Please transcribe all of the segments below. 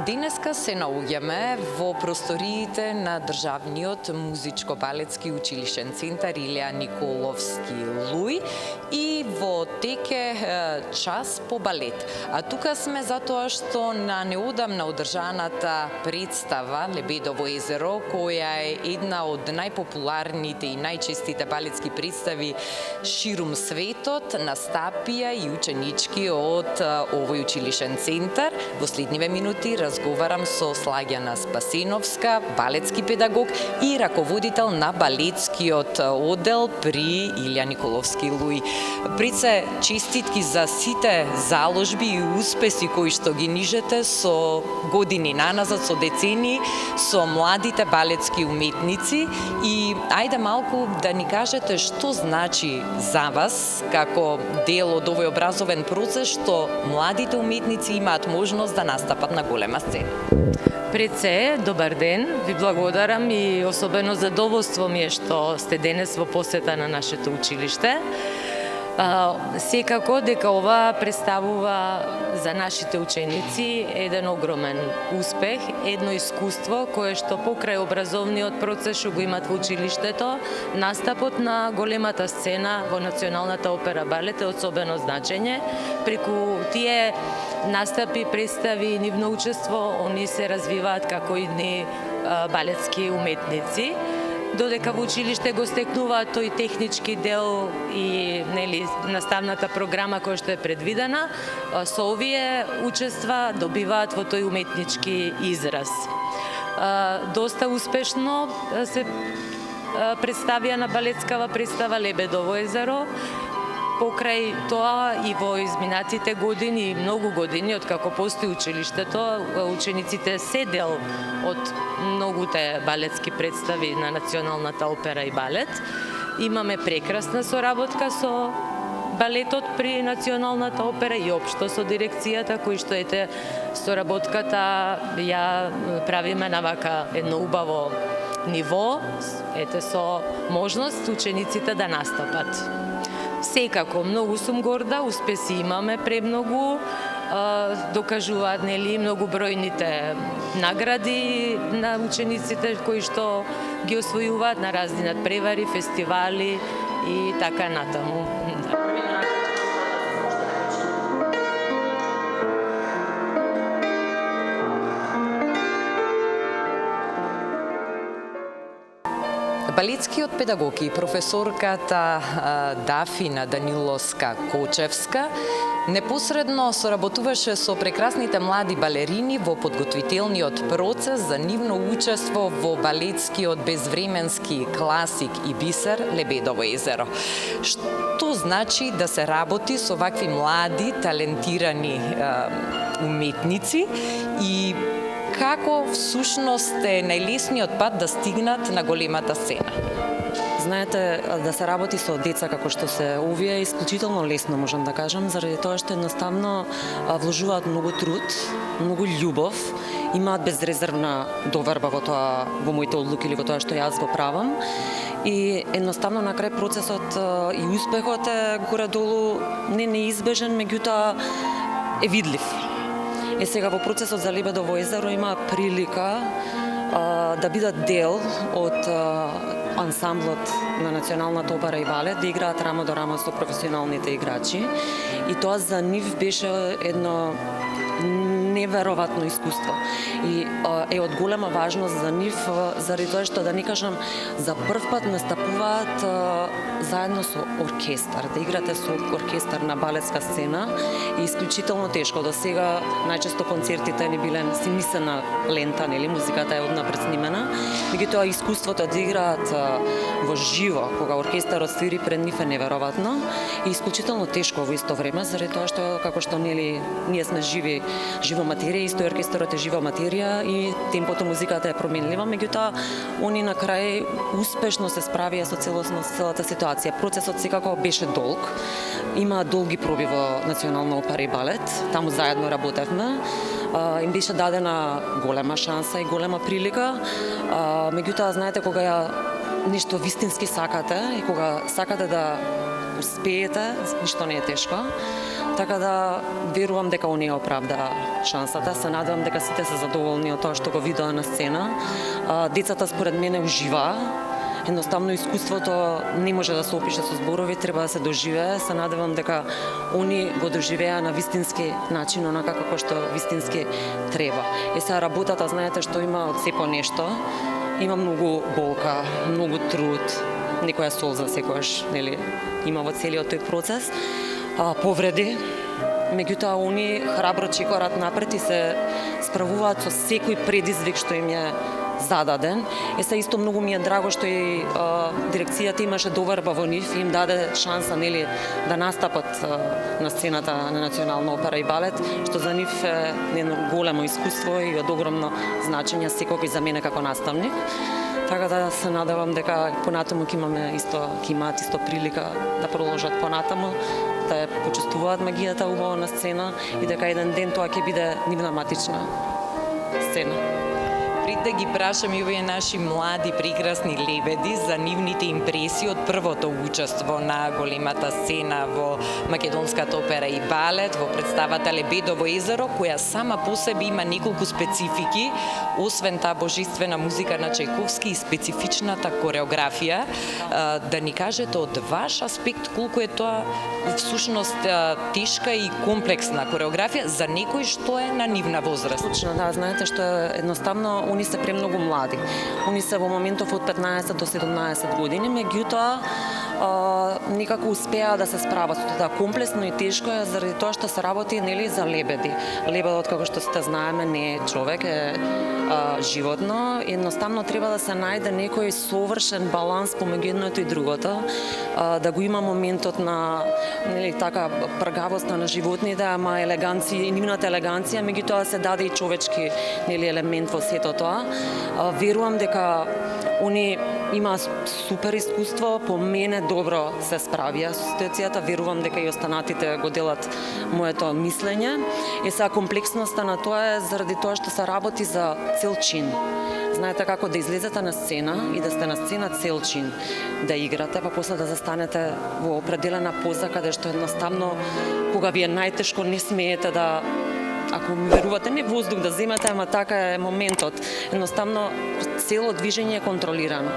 Денеска се наоѓаме во просториите на Државниот музичко-балетски училишен центар Илија Николовски Луј и во теке час по балет. А тука сме затоа што на неодамна одржаната представа Лебедово езеро, која е една од најпопуларните и најчестите балетски представи ширум светот, настапија и ученички од овој училишен центар. Во следниве минути разговарам со Слагјана Спасеновска, балетски педагог и раководител на балетскиот оддел при Илија Николовски Луј. Пред се честитки за сите заложби и успеси кои што ги нижете со години наназад, со децени, со младите балетски уметници и ајде малку да ни кажете што значи за вас како дел од овој образовен процес што младите уметници имаат можност да настапат на голема сцена. Пред се, добар ден, ви благодарам и особено задоволство ми е што сте денес во посета на нашето училиште. Секако дека ова представува за нашите ученици еден огромен успех, едно искуство кое што покрај образовниот процес што го имат во училиштето, настапот на големата сцена во Националната опера балет е особено значење. Преку тие настапи, представи и нивно учество, они се развиваат како идни балетски уметници. Додека во училиште го стекнуваат тој технички дел и наставната програма која што е предвидена, со овие учества добиваат во тој уметнички израз. Доста успешно се представија на балетскава представа Лебедово езеро. Покрај тоа и во изминатите години, многу години, откако постои училиштето, учениците се дел од многуте балетски представи на Националната опера и балет. Имаме прекрасна соработка со балетот при Националната опера и општо со дирекцијата, кои што соработката ја правиме на вака едно убаво ниво, со можност учениците да настапат. Секако, многу сум горда, успеси имаме премногу, докажуваат многу бројните награди на учениците кои што ги освојуваат на разни надпревари, фестивали и така натаму. Балетскиот педагог и професорката Дафина Даниловска-Кочевска непосредно соработуваше со прекрасните млади балерини во подготвителниот процес за нивно учество во балетскиот безвременски класик и бисер Лебедово езеро. Што значи да се работи со вакви млади, талентирани уметници и како всушност е најлесниот пат да стигнат на големата сцена? Знаете, да се работи со деца како што се овие е исклучително лесно, можам да кажам, заради тоа што едноставно вложуваат многу труд, многу љубов, имаат безрезервна доверба во моите одлуки или во тоа што јас го правам. И едноставно на крај процесот и успехот е горе-долу не неизбежен, меѓутоа е видлив. Сега во процесот за Лебедово езеро има прилика да бидат дел од ансамблот на Националната опера и балет, да играат рамо до рамо со професионалните играчи. И тоа за нив беше едно неверојатно искуство. И е од голема важност за нив, заради тоа што, да не кажам, за прв пат настапуваат заедно со оркестар, да играте со оркестар на балетска сцена е исклучително тешко. До сега најчесто концертите не биле мислена лента, музиката е однапред снимена, меѓутоа искуството да играат во живо, кога оркестарот свири пред нив е неверојатно и исклучително тешко во исто време, заради тоа што како што ние сме жива материја, исто оркестарот е жива материја и темпото музиката е променлива, меѓутоа они на крај успешно се справија со целата ситуација. Процесот секако беше долг. Има долги проби во Национална опера и балет, таму заедно работевме. Им беше дадена голема шанса и голема прилика. Меѓутоа, знаете, кога нешто вистински сакате и кога сакате да успеете, ништо не е тешко. Така да верувам дека оние оправдаа шансата. Се надевам дека сите се задоволни од тоа што го видоа на сцена. Децата според мене уживаа. Едноставно искуството не може да се опише со зборови, треба да се доживее. Се надевам дека они го доживеа на вистински начин, онака како што вистински треба. Сега работата, знаете што има од сепо нешто. Има многу болка, многу труд, некоја солза секојаш, нели, има во целиот тој процес. Повреди, меѓутоа они храбро чекорат напред и се справуваат со секој предизвик што им е зададен. Се исто многу ми е драго што и дирекцијата имаше доверба во нив и им даде шанса, нели, да настапат на сцената на Национална опера и балет, што за нив е едно големо искуство и од огромно значење секогаш за мене како наставник. Така да се надевам дека понатаму ќе имаат исто прилика да продолжат понатаму, да ја почувствуваат магијата убаво на сцена и дека еден ден тоа ќе биде нивна матична сцена. Пред да ги прашам и овие наши млади прекрасни лебеди за нивните импресии од првото учество на големата сцена во Македонската опера и балет, во представата Лебедово езеро, која сама по себе има неколку специфики, освен таа божествена музика на Чајковски и специфичната кореографија, да ни кажете од ваш аспект колку е тоа всушност тешка и комплексна кореографија за некој што е на нивна возраст. Точно, да, знаете што едноставно они се премногу млади. Они се во моментов од 15 до 17 години, меѓутоа некако успеа да се справат со тоа. Комплексно и тешко е заради тоа што се работи, нели, за лебеди. Лебедот, како што сте знаеме, не е човек, е животно. Едноставно треба да се најде некој совршен баланс помеѓу едното и другото, да го има моментот на, нели, така пргавост на животните, ама елеганција и нивната елеганција, меѓутоа се даде и човечки, нели, елемент во сето тоа. Верувам дека они има супер искуство, по мене добро се справија со ситуацијата, верувам дека и останатите го делат моето мислење. Сега комплексноста на тоа е заради тоа што се работи за цел чин. Знаете како да излезете на сцена и да сте на сцена цел чин, да играте, па после да застанете во определена поза каде што едноставно кога ви е најтешко не смеете да, ако ми верувате, не воздух да земете, ама така е моментот. Едноставно цело движење е контролирано.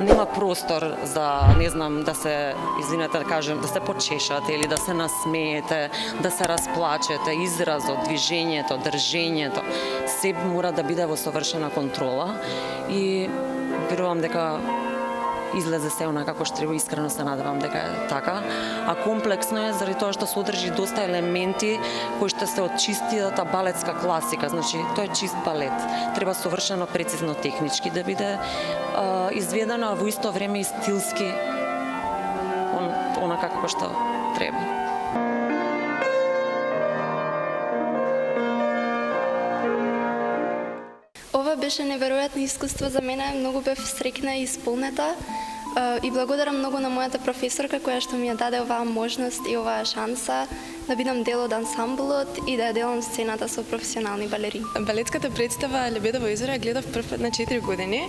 Нема простор за, не знам, да се, извинете да кажем, да се почешате или да се насмеете, да се расплачете, изразот, движењето, држењето, се мора да биде во совршена контрола и верувам дека излезе се онака како што треба, искрено се надевам дека е така. А комплексно е заради тоа што содржи доста елементи кои што се од чистијата балетска класика, значи тоа е чист балет. Треба совршено прецизно технички да биде изведено, а во исто време и стилски онака како што треба. Ова беше неверојатно искуство за мене, многу бев среќна и исполнета и благодарам многу на мојата професорка која што ми ја даде оваа можност и оваа шанса да бидам дел од ансамблот и да ја делам сцената со професионални балерини. Балетската представа Лебедово езеро ја гледав прв пат на 4 години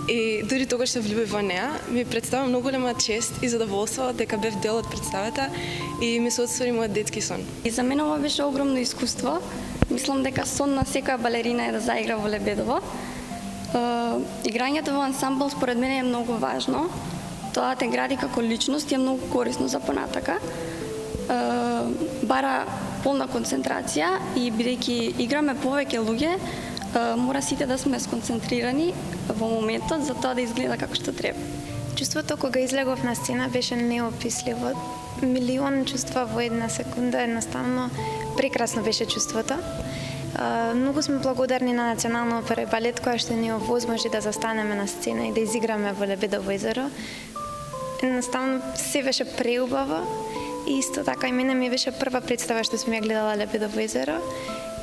и дури тогаш се влюбив во неа. Ми представа многу голема чест и задоволство дека бев дел од представата и ми се отствори мојот детски сон. И за мене ова беше огромно искуство. Мислам дека сон на секоја балерина е да заигра во Лебедово. Играњето во ансамбл според мене е многу важно. Тоа те гради како личност и е многу корисно за понатака. Бара полна концентрација и бидејќи играме повеќе луѓе, мора сите да сме сконцентрирани во моментот за тоа да изгледа како што треба. Чувството кога излегов на сцена беше неописливо. Милион чувства во една секунда, едноставно прекрасно беше чувството. Многу сме благодарни на Национална опера и балет која што ни овозможи да застанеме на сцена и да изиграме во Лебедово езеро. Едноставно се беше преубаво и исто така и мене ми беше прва представа што сум ја гледала Лебедово езеро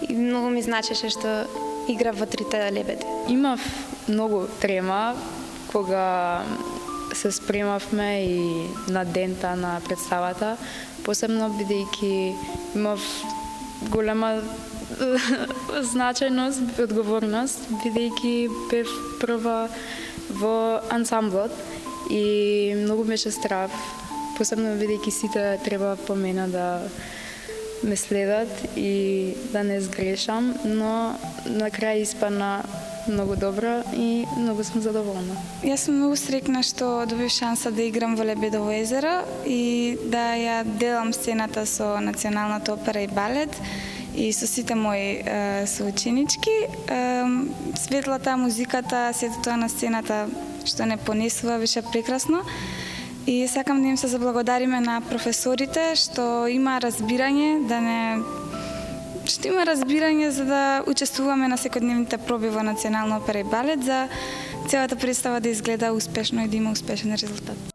и многу ми значеше што игра во трите лебеди. Имав многу трема кога се спремавме и на дента на представата, посебно бидејќи имав голема значајност и одговорност, бидејќи бев прва во ансамблот и многу беше страв, посебно бидејќи сите треба по мене да ме следат и да не сгрешам, но на крај испадна многу добро и многу сум задоволна. Јас сум многу среќна што добив шанса да играм во Лебедово езеро и да ја делам сцената со Националната опера и балет и со сите мои соученички. Светлата, музиката, сето тоа на сцената што не понесува беше прекрасно. И сакам да им се заблагодариме на професорите што има разбирање за да учествуваме на секојдневните проби во Национална опера и балет, за целата представа да изгледа успешно и да има успешен резултат.